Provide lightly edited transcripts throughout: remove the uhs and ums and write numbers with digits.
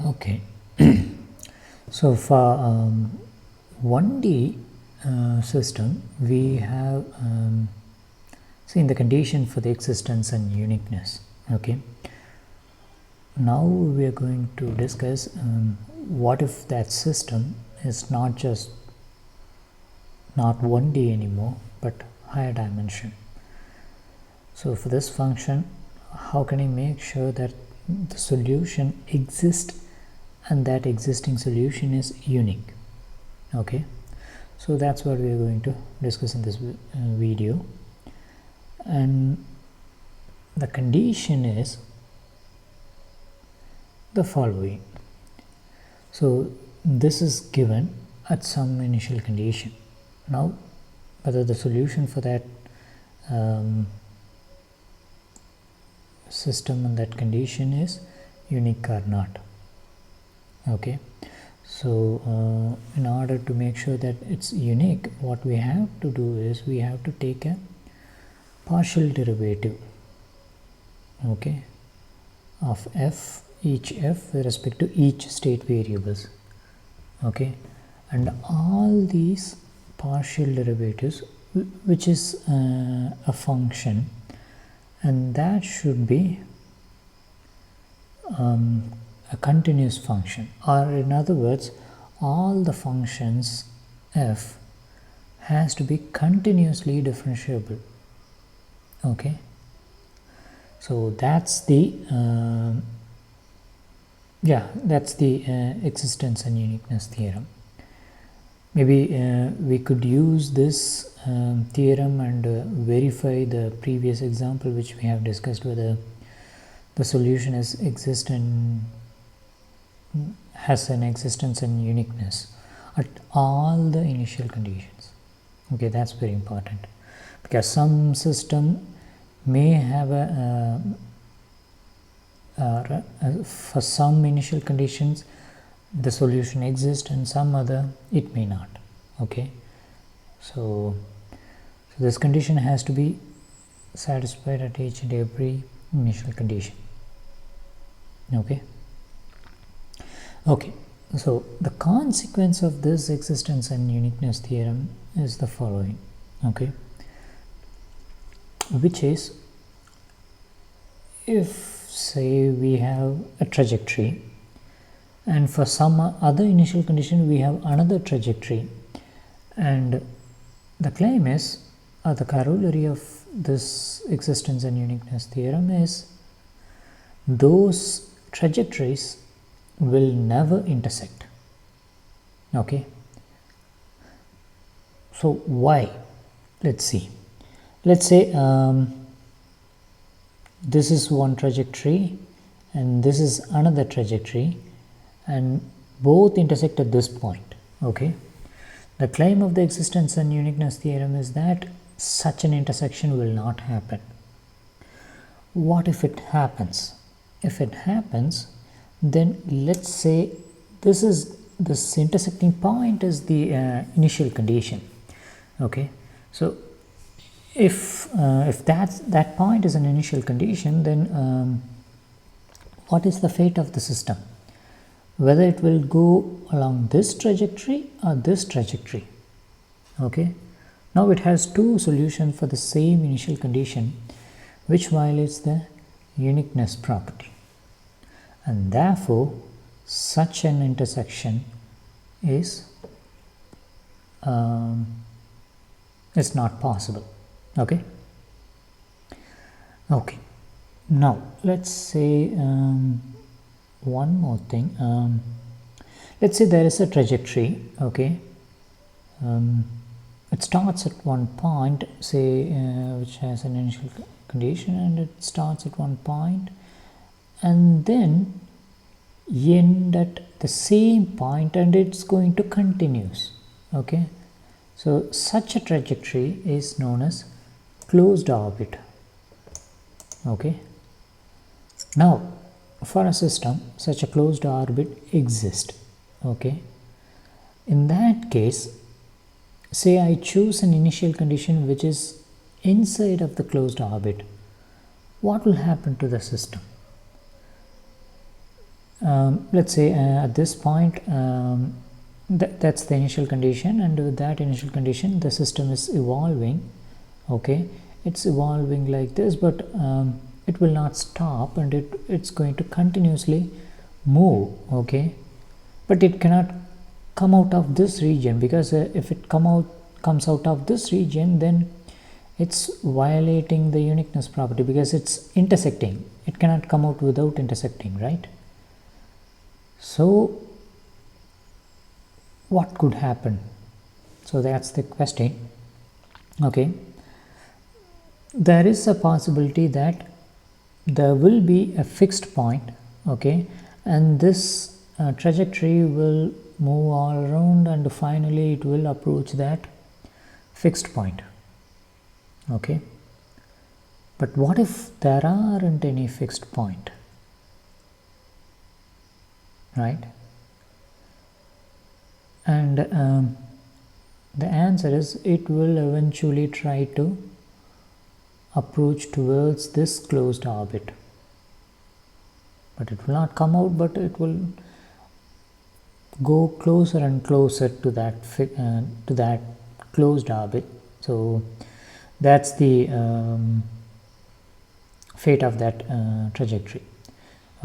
Okay, so for 1D system, we have seen the condition for the existence and uniqueness. Okay, now we are going to discuss what if that system is not 1D anymore, but higher dimension. So for this function, how can I make sure that the solution exists and that existing solution is unique? Okay, so that's what we are going to discuss in this video, and the condition is the following. So this is given at some initial condition. Now whether the solution for that system and that condition is unique or not. Okay, so in order to make sure that it's unique, what we have to do is we have to take a partial derivative, okay, of each f with respect to each state variables. Okay, and all these partial derivatives, which is a function, and that should be a continuous function, or in other words, all the functions f has to be continuously differentiable. Okay, so that's the existence and uniqueness theorem. Maybe we could use this theorem and verify the previous example which we have discussed, whether the solution has an existence and uniqueness at all the initial conditions. Okay, that's very important, because some system may have for some initial conditions the solution exists, and some other it may not. Okay, so this condition has to be satisfied at each and every initial condition. Okay, so the consequence of this existence and uniqueness theorem is the following. Okay, which is, if say we have a trajectory, and for some other initial condition we have another trajectory, and the claim is, or the corollary of this existence and uniqueness theorem is, those trajectories will never intersect. Okay, so why? Let's see. Let's say this is one trajectory and this is another trajectory, and both intersect at this point. Okay, the claim of the existence and uniqueness theorem is that such an intersection will not happen. What if it happens? If it happens, then let's say this intersecting point is the initial condition. Okay, so if that point is an initial condition, then what is the fate of the system? Whether it will go along this trajectory or this trajectory. Okay, now it has two solutions for the same initial condition, which violates the uniqueness property, and therefore such an intersection is not possible. Okay, now let's say one more thing. Let's say there is a trajectory. Okay, it starts at one point, say which has an initial condition, and it starts at one point and then end at the same point, and it's going to continues. Okay, so such a trajectory is known as closed orbit. Okay, now for a system, such a closed orbit exists. Okay, in that case, say I choose an initial condition which is inside of the closed orbit, what will happen to the system? let's say at this point, that's the initial condition, and with that initial condition the system is evolving. Okay, it's evolving like this, but it will not stop, and it's going to continuously move. Okay, but it cannot come out of this region, because if it comes out of this region, then it's violating the uniqueness property, because it's intersecting. It cannot come out without intersecting, right? So what could happen? So that's the question. Okay, there is a possibility that there will be a fixed point. Okay, and this trajectory will move all around, and finally it will approach that fixed point. Okay, but what if there aren't any fixed point, right? And the answer is, it will eventually try to approach towards this closed orbit, but it will not come out, but it will go closer and closer to that closed orbit. So that's the fate of that trajectory.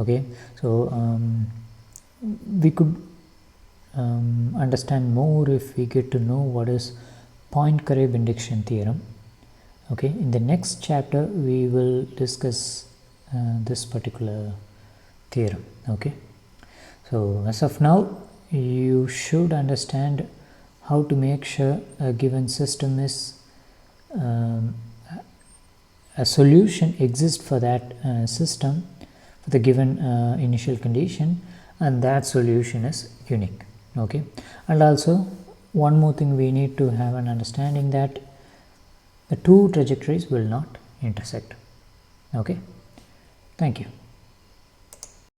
Okay, so we could understand more if we get to know what is Poincaré Benediction theorem. Okay, in the next chapter we will discuss this particular theorem. Okay, so as of now, you should understand how to make sure a given system is a solution exists for that system, for the given initial condition, and that solution is unique. Okay, and also one more thing, we need to have an understanding that the two trajectories will not intersect. Okay, thank you.